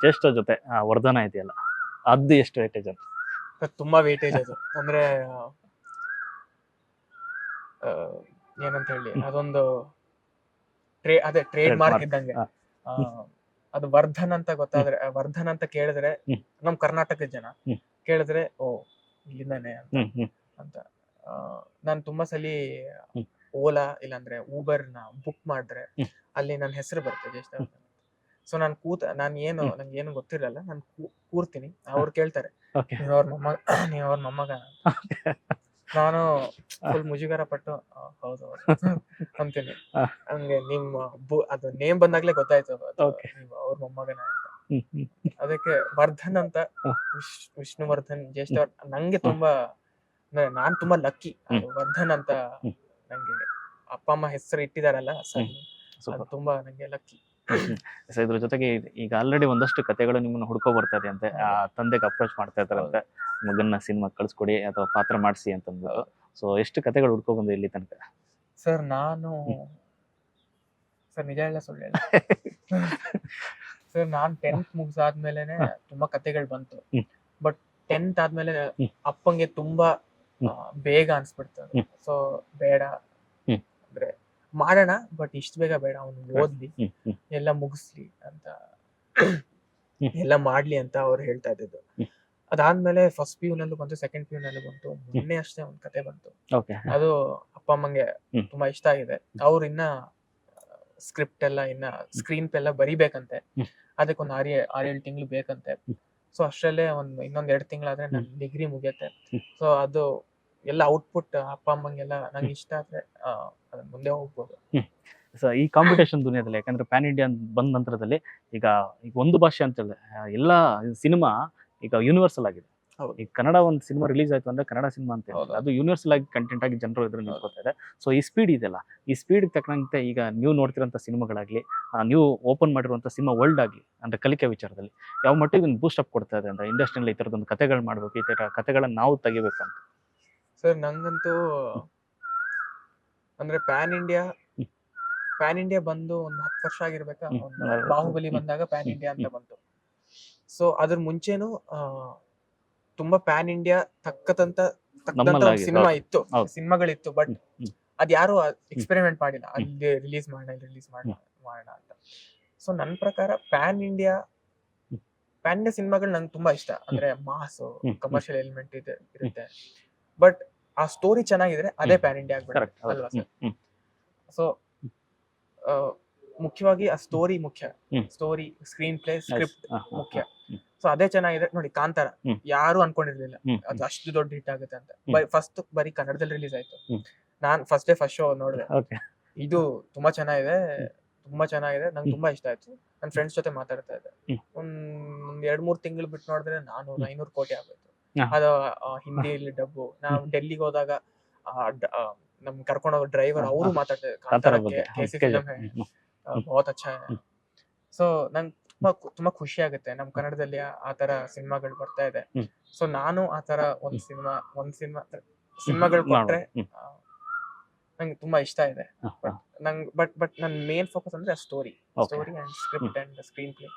ಜ್ಯೇಷ್ಠ ಜೊತೆ ವರ್ಧನ ಇದೆಯಲ್ಲ, ಅದು ಎಷ್ಟು ವೇಟೇಜ್ ಅಂತ? ಅದು ತುಂಬಾ ವೇಟೇಜ್ ಅದು. ಅಂದ್ರೆ ಆ, ಏನಂತ ಹೇಳಿ, ಅದೊಂದು ಅದೇ ಟ್ರೇಡ್ ಮಾರ್ಕ್ ಇದ್ದಂಗೆ. ಹಾ. ಆ, ಅದು ವರ್ಧನ್ ಅಂತ ಗೊತ್ತಾದ್ರೆ, ವರ್ಧನ್ ಅಂತ ಕೇಳಿದ್ರೆ ಹ್ಮ್. ನಮ್ ಕರ್ನಾಟಕದ ಜನ ಹ್ಮ್. ಕೇಳಿದ್ರೆ ಓ ಇಲ್ಲಿಂದಾನೆ ಅಂತ ಹ್ಮ್ ಹ್ಮ್ ಅಂತ. ನಾನು ತುಂಬಾ ಸಲಿ ಹ್ಮ್. ಓಲಾ ಇಲ್ಲಾಂದ್ರೆ ಊಬರ್ ನ ಬುಕ್ ಮಾಡಿದ್ರೆ ಹ್ಮ್. ಅಲ್ಲಿ ನನ್ನ ಹೆಸರು ಬರ್ತದೆ ಜ್ಯೇಷ್ಠ. ಸೊ ನಾನು ನಂಗೆ ಏನು ಗೊತ್ತಿರಲ್ಲ, ನಾನು ಕೂರ್ತೀನಿ, ಅವ್ರು ಕೇಳ್ತಾರೆ ಓಕೆ. ನೀವ್ ಅವ್ರ ಮೊಮ್ಮಗ ನೀವ್ ಅವ್ರ ಮೊಮ್ಮಗ ಅಂತ. ನಾನು ಫುಲ್ ಮುಜುಗರ ಪಟ್ಟು ಹೌದು ಅಂತೀನಿ. ಹಾ. ಹಂಗೆ ಅದು ನೇಮ್ ಬಂದಾಗ್ಲೇ ಗೊತ್ತಾಯ್ತು ಅದು Okay. ನೀವು ಅವ್ರ ಮೊಮ್ಮಗನ ಅಂತ. ಹ್ಮ್ ಹ್ಮ್ ಅದಕ್ಕೆ ವರ್ಧನ್ ಅಂತ, ಹಾ. ವಿಷ್ಣುವರ್ಧನ್ ಜ್ಯೇಷ್ಠ ನಂಗೆ ತುಂಬಾ, ನಾನ್ ತುಂಬಾ ಲಕ್ಕಿ. ಹ್ಮ್. ವರ್ಧನ್ ಅಂತ ಹ್ಮ್. ನಂಗೆ ಅಪ್ಪ ಅಮ್ಮ ಹೆಸರು ಇಟ್ಟಿದಾರಲ್ಲ ಸರ್, ಅದು ಸೂಪರ್. ತುಂಬಾ ನಂಗೆ ಲಕ್ಕಿ. ಸೊ ಇದ್ರ ಜೊತೆಗೆ ಈಗ ಆಲ್ರೆಡಿ ಒಂದಷ್ಟು ಕಥೆಗಳು ನಿಮ್ಮನ್ನ ಹುಡ್ಕೋ ಬರ್ತಾ ಇದೆ ಅಂತೆ. ಆ ತಂದೆಗೆ ಅಪ್ರೋಚ್ ಮಾಡ್ತಾ ಇದ್ದಾರಂತೆ, ಮಗನ್ನ ಸಿನಿಮಾ ಕಳ್ಸ್ಕೊಡಿ ಅಥವಾ ಪಾತ್ರ ಮಾಡಿಸಿ ಅಂತ ಅಂದ್ಬಿಟ್ಟು. ಸೊ ಎಷ್ಟು ಕಥೆಗಳು ಹುಡ್ಕೋ ಬಂದು ಇಲ್ಲಿ ತನಕ? ಸರ್ ಸರ್ ನಿಜ ಹೇಳ ಸುಳ್ಳು ಹೇಳ ಸರ್, ನಾನ್ 10th ಮುಗ್ಸಾದ್ಮೇಲೆನೆ ತುಂಬಾ ಕಥೆಗಳು ಬಂತು. ಹ್ಮ್. ಬಟ್ 10th ಆದ್ಮೇಲೆ ಹ್ಮ್. ಅಪ್ಪಂಗೆ ತುಂಬಾ ಬೇಗ ಅನ್ಸ್ಬಿಡ್ತು. ಹ್ಮ್. ಸೊ ಬೇಡ, ಹ್ಮ್. ಅಂದ್ರೆ ಮಾಡೋಣ ಬಟ್ ಇಷ್ಟ ಬೇಗ ಬೇಡ, ಅವ್ನು ಓದ್ಲಿ, ಹ್ಮ್ ಹ್ಮ್ ಎಲ್ಲ ಮುಗಿಸ್ಲಿ ಅಂತ, ಹ್ಮ್. ಎಲ್ಲ ಮಾಡ್ಲಿ ಅಂತ ಅವ್ರು ಹೇಳ್ತಾ ಇದ್ದಿದ್ದು. ಹ್ಮ್. ಅದಾದ್ಮೇಲೆ ಫಸ್ಟ್ PU ನಲ್ಲೂ ಬಂತು, ಸೆಕೆಂಡ್ PU ನಲ್ಲೂ ಬಂತು. ಮೊನ್ನೆ ಅಷ್ಟೇ ಒಂದ್ ಕತೆ ಬಂತು. ಓಕೆ. ಅದು ಅಪ್ಪ ಅಮ್ಮಂಗೆ ಹ್ಮ್. ತುಂಬಾ ಇಷ್ಟ ಆಗಿದೆ. ಅವ್ರು ಇನ್ನ ಸ್ಕ್ರಿಪ್ಟ್ ಎಲ್ಲ ಇನ್ನ ಸ್ಕ್ರೀನ್ ಪ್ಲೇ ಎಲ್ಲ ಬರಿಬೇಕಂತೆ. ಹ್ಮ್. ಅದಕ್ಕೊಂದು 6-7 ತಿಂಗಳು ಬೇಕಂತೆ. ಸೊ ಅಷ್ಟರಲ್ಲೇ ಇನ್ನೊಂದ್ 2 ತಿಂಗಳಾದ್ರೆ ನನ್ ಡಿಗ್ರಿ ಮುಗಿಯತ್ತೆ. ಹ್ಮ್. ಸೊ ಅದು ಎಲ್ಲ ಔಟ್ಪುಟ್ ಅಪ್ಪ ಅಮ್ಮಂಗೆಲ್ಲ ನಂಗೆ ಇಷ್ಟ ಆದ್ರೆ ಅದನ್ನ ಮುಂದೆ ಹೋಗ್ಬೋದು. ಸೊ ಈ ಕಾಂಪಿಟೇಷನ್ ದುನಿಯಾದಲ್ಲಿ, ಯಾಕಂದ್ರೆ ಪ್ಯಾನ್ ಇಂಡಿಯಾ ಬಂದ ನಂತರದಲ್ಲಿ ಈಗ ಈಗ ಒಂದು ಭಾಷೆ ಅಂತಲ್ಲ, ಎಲ್ಲ ಸಿನಿಮಾ ಈಗ ಯೂನಿವರ್ಸಲ್ ಆಗಿದೆ. ಹೌದು. ಈಗ ಕನ್ನಡ ಒಂದು ಸಿನಿಮಾ ರಿಲೀಸ್ ಆಯ್ತು ಅಂದ್ರೆ ಕನ್ನಡ ಸಿನಿಮಾ ಅಂತ ಹೌದು. ಅದು ಯೂನಿವರ್ಸಲ್ ಆಗಿ ಕಂಟೆಂಟ್ ಆಗಿ ಜನರು ಎದುರು ನಿಂತ್ಕೊತಾ ಇದೆ. ಸೊ ಈ ಸ್ಪೀಡ್ ಇದೆಯಲ್ಲ, ಈ ಸ್ಪೀಡ್ ತಕ್ಕಂತೆ ಈಗ ನೀವು ನೋಡ್ತಿರೋಂಥ ಸಿನಿಮಾಗಳಾಗ್ಲಿ, ನೀವು ಓಪನ್ ಮಾಡಿರುವಂಥ ಸಿನಿಮಾ ವರ್ಲ್ಡ್ ಆಗಲಿ, ಅಂದ್ರೆ ಕಲಿಕೆ ವಿಚಾರದಲ್ಲಿ ಯಾವ ಮಟ್ಟಿಗೆ ಒಂದು ಬೂಸ್ಟ್ ಅಪ್ ಕೊಡ್ತಾ ಇದೆ ಅಂದ್ರೆ ಇಂಡಸ್ಟ್ರಿಯಲ್ಲಿ ಈ ಥರದೊಂದು ಕಥೆಗಳು ಮಾಡಬೇಕು, ಈ ಥರ ಕಥೆಗಳನ್ನ ನಾವು ತೆಗಿಬೇಕು ಅಂತ? ಸರ್ ನಂಗಂತೂ ಅಂದ್ರೆ ಪ್ಯಾನ್ ಇಂಡಿಯಾ ಬಂದು ಒಂದು 10 ವರ್ಷ ಆಗಿರ್ಬೇಕಾ. ಬಾಹುಬಲಿ ಬಂದಾಗ ಪ್ಯಾನ್ ಇಂಡಿಯಾ ಅಂತ ಬಂತು. ಸೊ ಅದ್ರ ಮುಂಚೆನು ತುಂಬಾ ಪ್ಯಾನ್ ಇಂಡಿಯಾ ತಕ್ಕಂತ ನಮ್ಮಲ್ಲಾಗಿದೆ. ಸಿನಿಮಾ ಇತ್ತು, ಹೌದು. ಸಿನಿಮಾಗಳಿತ್ತು. ಬಟ್ ಅದ್ಯಾರು ಎಕ್ಸ್ಪೆರಿಮೆಂಟ್ ಮಾಡಿಲ್ಲ, ಹ್ಮ್. ಅಲ್ಲಿ ರಿಲೀಸ್ ಮಾಡೋಣ ಅಂತ. ಸೊ ನನ್ನ ಪ್ರಕಾರ ಪ್ಯಾನ್ ಇಂಡಿಯಾ ಸಿನಿಮಾಗಳು ನಂಗೆ ತುಂಬಾ ಇಷ್ಟ. ಅಂದ್ರೆ ಮಾಸು, ಕಮರ್ಷಿಯಲ್ ಎಲಿಮೆಂಟ್ ಇರುತ್ತೆ. ಬಟ್ ಆ ಸ್ಟೋರಿ ಚೆನ್ನಾಗಿದ್ರೆ ಅದೇ ಪ್ಯಾನ್ ಇಂಡಿಯಾ ಕರೆಕ್ಟ್ ಅಲ್ವಾ ಸರ್? ಸೊ ಮುಖ್ಯವಾಗಿ ಆ ಸ್ಟೋರಿ ಮುಖ್ಯ. ಸ್ಟೋರಿ, ಸ್ಕ್ರೀನ್ ಪ್ಲೇ, ಸ್ಕ್ರಿಪ್ಟ್ ಮುಖ್ಯ. ಸೊ ಅದೇ ಚೆನ್ನಾಗಿದೆ. ನೋಡಿ ಕಾಂತಾರ ಯಾರು ಅನ್ಕೊಂಡಿರ್ಲಿಲ್ಲ ಅದು ಅಷ್ಟು ದೊಡ್ಡ ಹಿಟ್ ಆಗುತ್ತೆ ಅಂತ. ಫಸ್ಟ್ ಬರೀ ಕನ್ನಡದಲ್ಲಿ ರಿಲೀಸ್ ಆಯ್ತು. ನಾನ್ ಫಸ್ಟ್ ಶೋ ನೋಡಿದೆ. ಇದು ತುಂಬಾ ಚೆನ್ನಾಗಿದೆ, ನಂಗೆ ತುಂಬಾ ಇಷ್ಟ ಆಯ್ತು. ನನ್ನ ಫ್ರೆಂಡ್ಸ್ ಜೊತೆ ಮಾತಾಡ್ತಾ ಇದ್ದೆ. ಒಂದ್ 2-3 ತಿಂಗಳು ಬಿಟ್ಟು ನೋಡಿದ್ರೆ 400-500 ಕೋಟಿ ಆಗೋಯ್ತು. ಅದು ಹಿಂದಿಯಲ್ಲಿ ಡಬ್ಬು. ನಾವು ಡೆಲ್ಲಿಗೆ ಹೋದಾಗ ನಮ್ ಕರ್ಕೊಂಡು ಹೋಗೋ ಡ್ರೈವರ್ ಅವರು ಮಾತಾಡ್ತಾ ಇದ್ದಾರೆ ಕಾಂತಾರಕ್ಕೆ, KC ಫಿಲಂ ಹೈ ಬಹುತ್ ಅಚ್ಚಾ ಹೈ. ಸೊ ನಂಗೆ ತುಂಬಾ ಖುಷಿ ಆಗುತ್ತೆ ನಮ್ ಕನ್ನಡದಲ್ಲಿ ಆ ತರ ಸಿನಿಮಾಗಳು ಬರ್ತಾ ಇದೆ. ಸೊ ನಾನು ಆ ತರ ಒಂದ್ ಸಿನಿಮಾಗಳು ಕೊಟ್ರೆ ನಂಗೆ ತುಂಬಾ ಇಷ್ಟ ಇದೆ. ಬಟ್ ನನ್ ಮೇನ್ ಫೋಕಸ್ ಅಂದ್ರೆ story and script and screen play.